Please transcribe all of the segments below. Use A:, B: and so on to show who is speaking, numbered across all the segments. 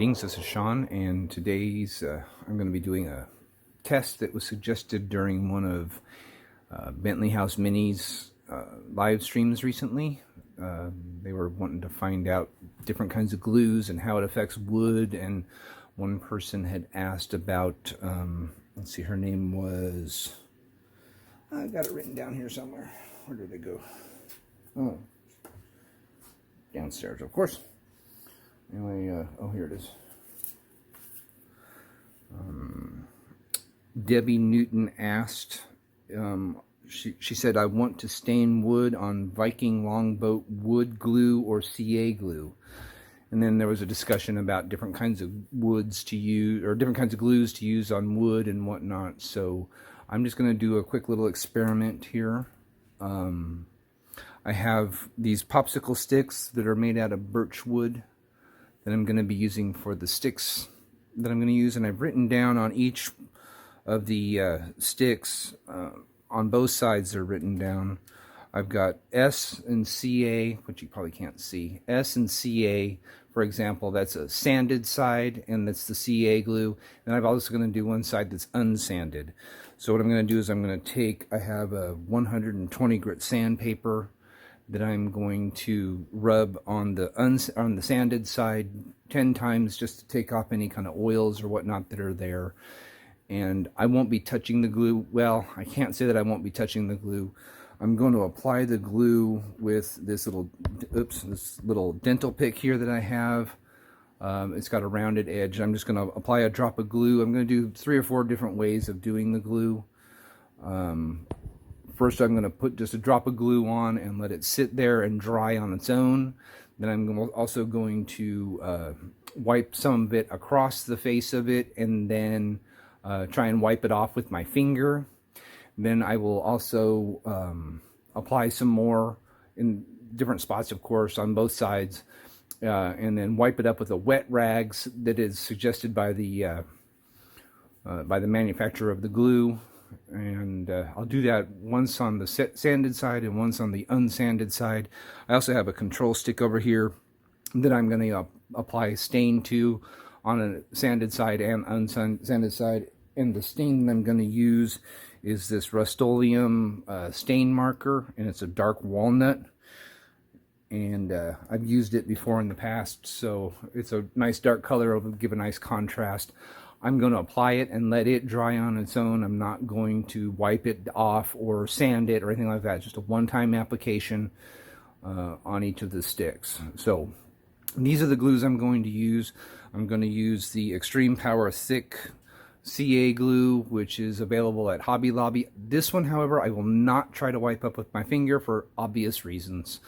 A: Greetings, this is Sean, and today's I'm going to be doing a test that was suggested during one of Bentley House Mini's live streams recently. They were wanting to find out different kinds of glues and how it affects wood, and one person had asked about, let's see, her name was, I got it written down here somewhere. Where did it go? Oh, downstairs, of course. Anyway, oh, here it is. Debbie Newton asked, she said, I want to stain wood on Viking Longboat wood glue or CA glue. And then there was a discussion about different kinds of woods to use, or different kinds of glues to use on wood and whatnot. So I'm just going to do a quick little experiment here. I have these popsicle sticks that are made out of birch wood that I'm going to be using for the sticks that I'm going to use, and I've written down on each of the sticks, on both sides they're written down. I've got S and CA, which you probably can't see. S and CA, for example, that's a sanded side, and that's the CA glue. And I'm also going to do one side that's unsanded. So what I'm going to do is I'm going to take, I have a 120 grit sandpaper that I'm going to rub on the sanded side 10 times just to take off any kind of oils or whatnot that are there. And I won't be touching the glue. Well, I can't say that I won't be touching the glue. I'm going to apply the glue with this little, this little dental pick here that I have. It's got a rounded edge. I'm just going to apply a drop of glue. I'm going to do 3 or 4 different ways of doing the glue. First, I'm going to put just a drop of glue on and let it sit there and dry on its own. Then I'm also going to wipe some of it across the face of it, and then try and wipe it off with my finger. Then I will also apply some more in different spots, of course, on both sides, and then wipe it up with a wet rags that is suggested by the manufacturer of the glue. And I'll do that once on the sanded side and once on the unsanded side. I also have a control stick over here that I'm going to apply stain to on a sanded side and unsanded side. And the stain that I'm going to use is this Rust-Oleum stain marker, and it's a dark walnut. And I've used it before in the past, so it's a nice dark color. It'll give a nice contrast. I'm going to apply it and let it dry on its own. I'm not going to wipe it off or sand it or anything like that. Just a one-time application on each of the sticks. So these are the glues I'm going to use. I'm going to use the Extreme Power Thick CA glue, which is available at Hobby Lobby. This one, however, I will not try to wipe up with my finger for obvious reasons.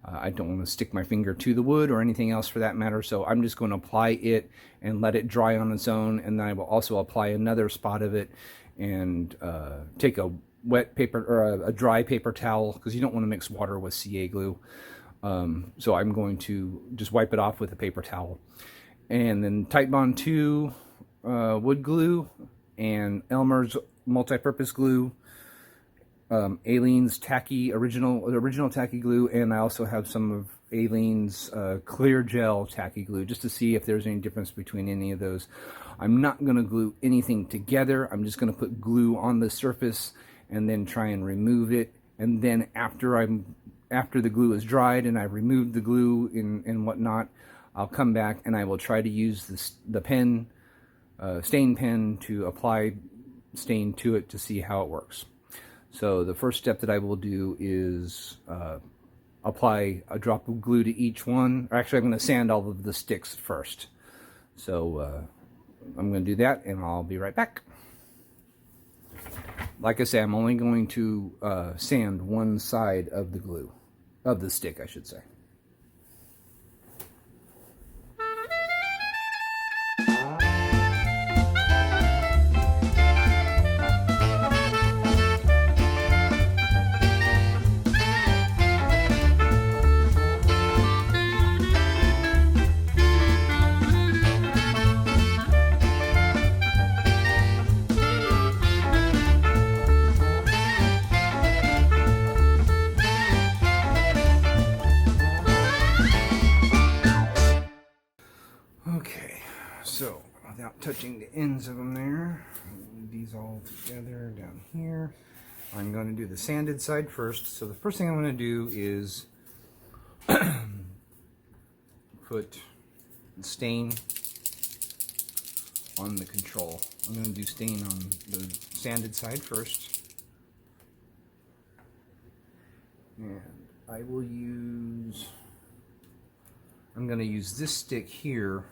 A: I don't want to stick my finger to the wood or anything else for that matter, so I'm just going to apply it and let it dry on its own, and then I will also apply another spot of it and take a wet paper or a dry paper towel, because you don't want to mix water with CA glue. So I'm going to just wipe it off with a paper towel. And then Titebond2 Wood Glue and Elmer's Multipurpose Glue, Aleene's Tacky, original Tacky glue, and I also have some of Aleene's ClearGel Tacky glue, just to see if there's any difference between any of those. I'm not going to glue anything together. I'm just going to put glue on the surface and then try and remove it. And then after the glue is dried and I've removed the glue and whatnot, I'll come back and I will try to use the pen, stain pen, to apply stain to it to see how it works. So the first step that I will do is apply a drop of glue to each one. Or actually, I'm going to sand all of the sticks first. So I'm going to do that, and I'll be right back. Like I say, I'm only going to sand one side of the glue, of the stick, I should say. touching the ends of them there. Move these all together down here. I'm going to do the sanded side first. So the first thing I'm going to do is put stain on the control. I'm going to do stain on the sanded side first. And I will use, I'm going to use this stick here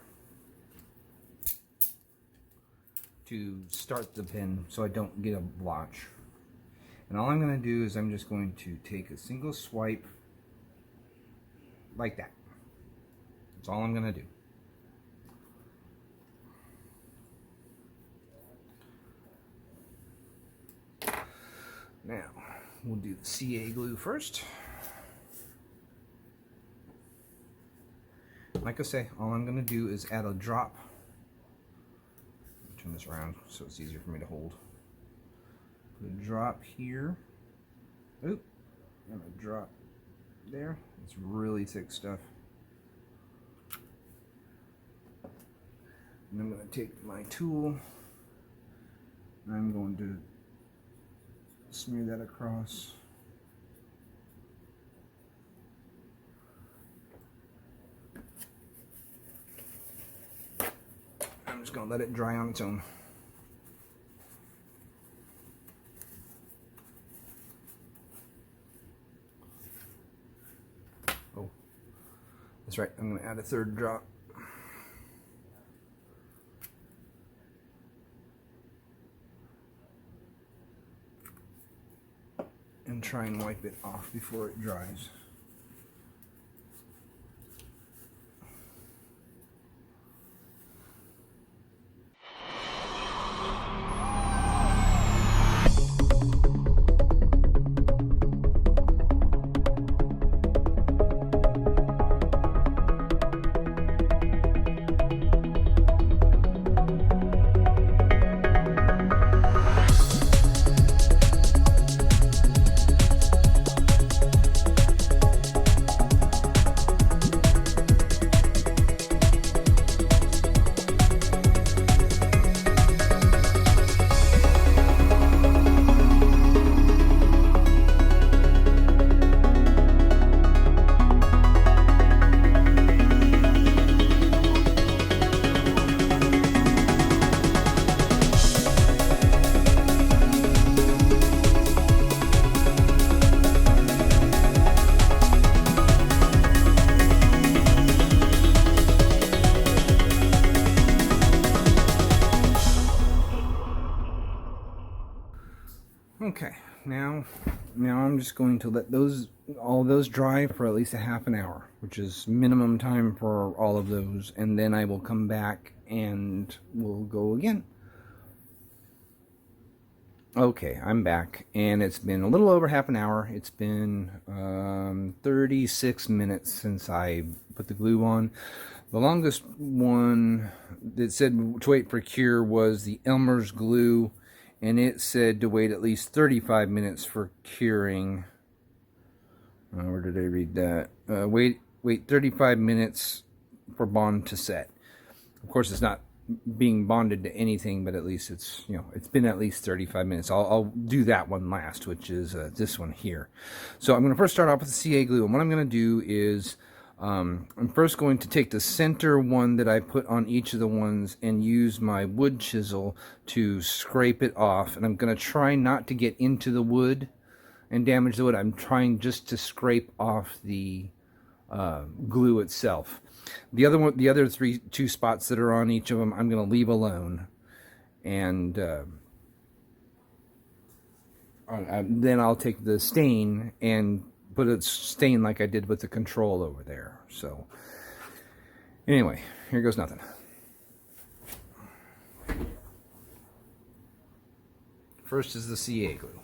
A: to start the pen so I don't get a blotch. And all I'm going to do is I'm just going to take a single swipe like that. That's all I'm going to do. Now, we'll do the CA glue first. Like I say, all I'm going to do is add a drop. Turn this around so it's easier for me to hold. Put a drop here. Oop. And a drop there. It's really thick stuff. And I'm going to take my tool and I'm going to smear that across. I'm just going to let it dry on its own. Oh, that's right. I'm going to add a third drop. And try and wipe it off before it dries. Okay, now I'm just going to let all those dry for at least a half an hour, which is minimum time for all of those, and then I will come back and we'll go again. Okay, I'm back, and it's been a little over half an hour. It's been 36 minutes since I put the glue on. The longest one that said to wait for cure was the Elmer's glue, and it said to wait at least 35 minutes for curing. Where did I read that? Wait 35 minutes for bond to set. Of course, it's not being bonded to anything, but at least it's, you know, it's been at least 35 minutes. I'll do that one last, which is this one here. So I'm going to first start off with the CA glue, and what I'm going to do is I'm first going to take the center one that I put on each of the ones and use my wood chisel to scrape it off, and I'm going to try not to get into the wood and damage the wood. I'm trying just to scrape off the glue itself. The other two spots that are on each of them, I'm going to leave alone, and then I'll take the stain and put a stain like I did with the control over there. So anyway, here goes nothing. First is the CA glue.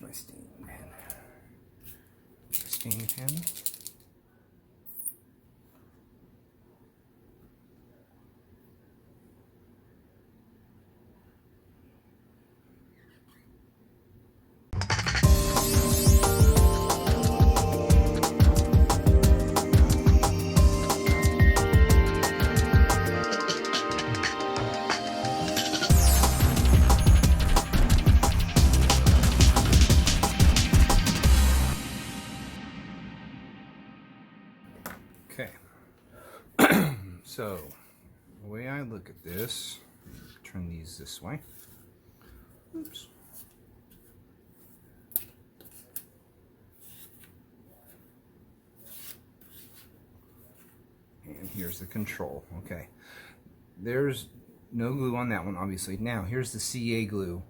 A: my stain pen? Stain pen. Okay, so the way I look at this, turn these this way. Oops. And here's the control. Okay, there's no glue on that one, obviously. Now here's the CA glue.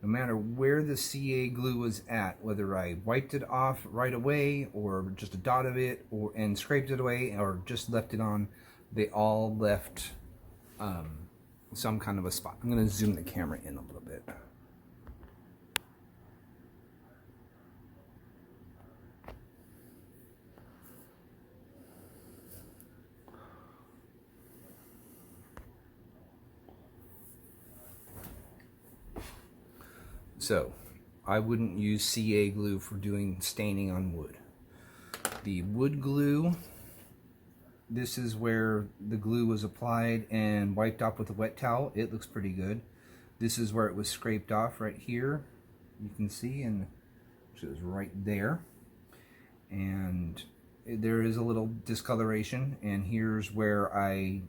A: No matter where the CA glue was at, whether I wiped it off right away or just a dot of it and scraped it away or just left it on, they all left some kind of a spot. I'm going to zoom the camera in a little bit. So, I wouldn't use CA glue for doing staining on wood. The wood glue, this is where the glue was applied and wiped off with a wet towel. It looks pretty good. This is where it was scraped off right here. You can see, and it was right there. And there is a little discoloration, and here's where I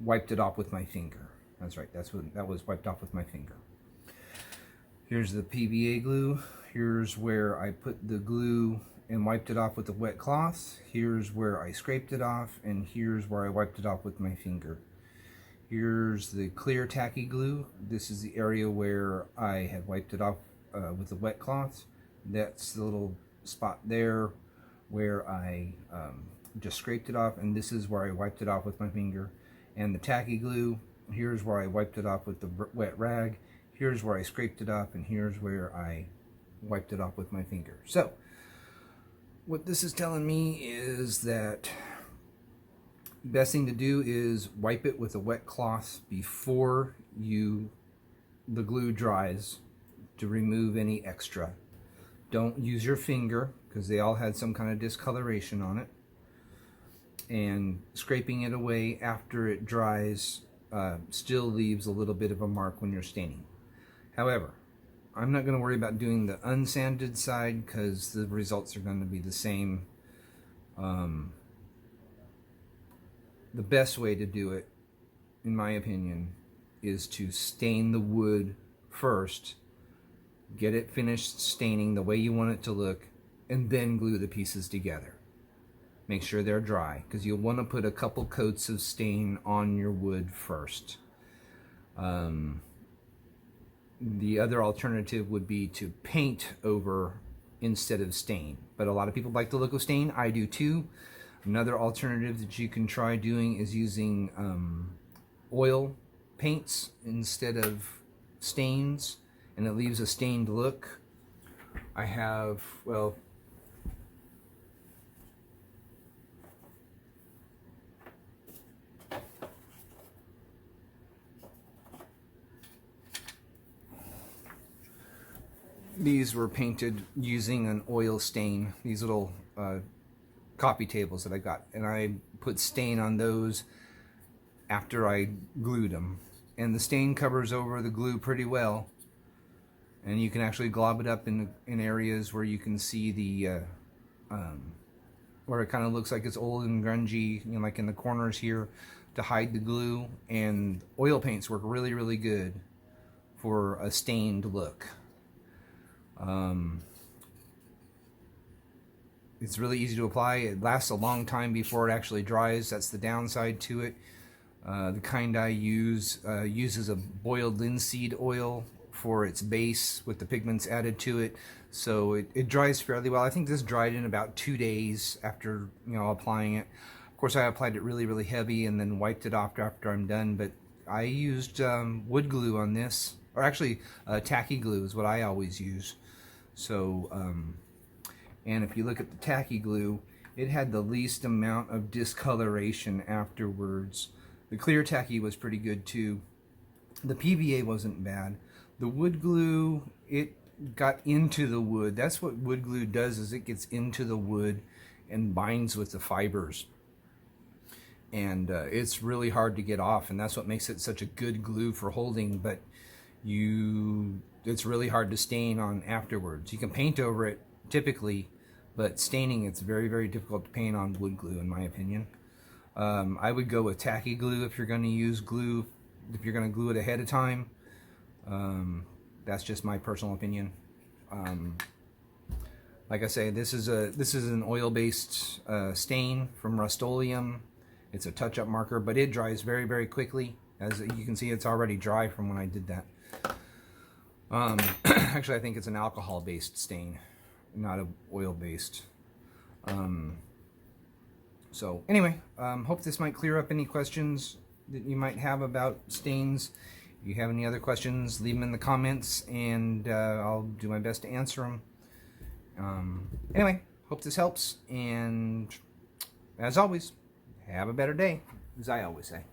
A: wiped it off with my finger. That's right, that was wiped off with my finger. Here's the PVA glue. Here's where I put the glue and wiped it off with a wet cloth. Here's where I scraped it off, and here's where I wiped it off with my finger. Here's the clear tacky glue. This is the area where I had wiped it off with a wet cloth. That's the little spot there where I just scraped it off, and this is where I wiped it off with my finger. And the tacky glue, here's where I wiped it off with the wet rag, here's where I scraped it off, and here's where I wiped it off with my finger. So, what this is telling me is that the best thing to do is wipe it with a wet cloth before the glue dries to remove any extra. Don't use your finger, because they all had some kind of discoloration on it. And scraping it away after it dries still leaves a little bit of a mark when you're staining. However, I'm not going to worry about doing the unsanded side because the results are going to be the same. The best way to do it, in my opinion, is to stain the wood first, get it finished staining the way you want it to look, and then glue the pieces together. Make sure they're dry, because you'll want to put a couple coats of stain on your wood first. The other alternative would be to paint over instead of stain. But a lot of people like the look of stain. I do too. Another alternative that you can try doing is using oil paints instead of stains, and it leaves a stained look. I have, well, these were painted using an oil stain, these little coffee tables that I got, and I put stain on those after I glued them, and the stain covers over the glue pretty well, and you can actually glob it up in areas where you can see the where it kind of looks like it's old and grungy, you know, like in the corners here, to hide the glue. And oil paints work really, really good for a stained look. It's really easy to apply. It lasts a long time before it actually dries. That's the downside to it. The kind I use uses a boiled linseed oil for its base with the pigments added to it, so it dries fairly well. I think this dried in about 2 days after, you know, applying it. Of course, I applied it really, really heavy and then wiped it off after I'm done, but I used wood glue on this, or actually tacky glue is what I always use. So, and if you look at the tacky glue, it had the least amount of discoloration afterwards. The clear tacky was pretty good too. The PVA wasn't bad. The wood glue, it got into the wood. That's what wood glue does, is it gets into the wood and binds with the fibers. And it's really hard to get off, and that's what makes it such a good glue for holding, but it's really hard to stain on afterwards. You can paint over it typically, but staining, it's very, very difficult to paint on wood glue in my opinion. I would go with tacky glue if you're going to use glue, if you're going to glue it ahead of time. That's just my personal opinion. Like I say, this is an oil-based stain from Rust-Oleum. It's a touch-up marker, but it dries very, very quickly. As you can see, it's already dry from when I did that. Actually, I think it's an alcohol-based stain, not an oil-based. So anyway, hope this might clear up any questions that you might have about stains. If you have any other questions, leave them in the comments, and I'll do my best to answer them. Anyway, hope this helps, and as always, have a better day, as I always say.